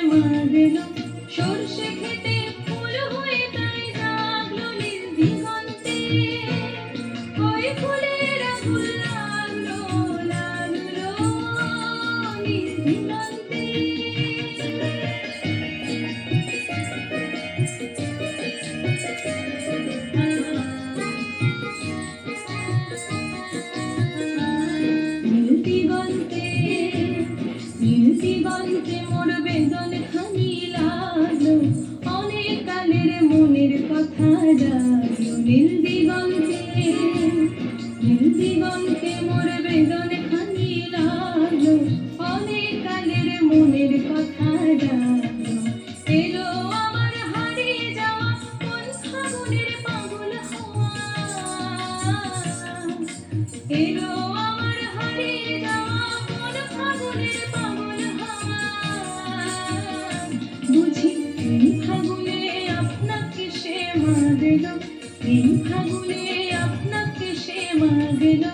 মাগলো সরষে খেতে ফুল হয়ে তাই জাগলো নীল দিগন্তে ওই ফুলের আগুন লাগলো লাগলো নীল দিগন্তে দিগন্তে মোর বেদন খানি লাগলো অনেক কালের মনের কথা জাগলো নীল দিগন্তে মোর বেদন খানি লাগলো অনেক কালের মনের কথা জাগলো এলো আমার হারিয়ে যাওয়া কোন ফাগুনের পাগল হওয়া এলো আমার হারিয়ে যাওয়া কোন ফাগুনের পাগল হওয়া বুঝি এই ফাগুনে আপনাকে সে মাগলো এই ফাগুনে আপনাকে সে মাগলো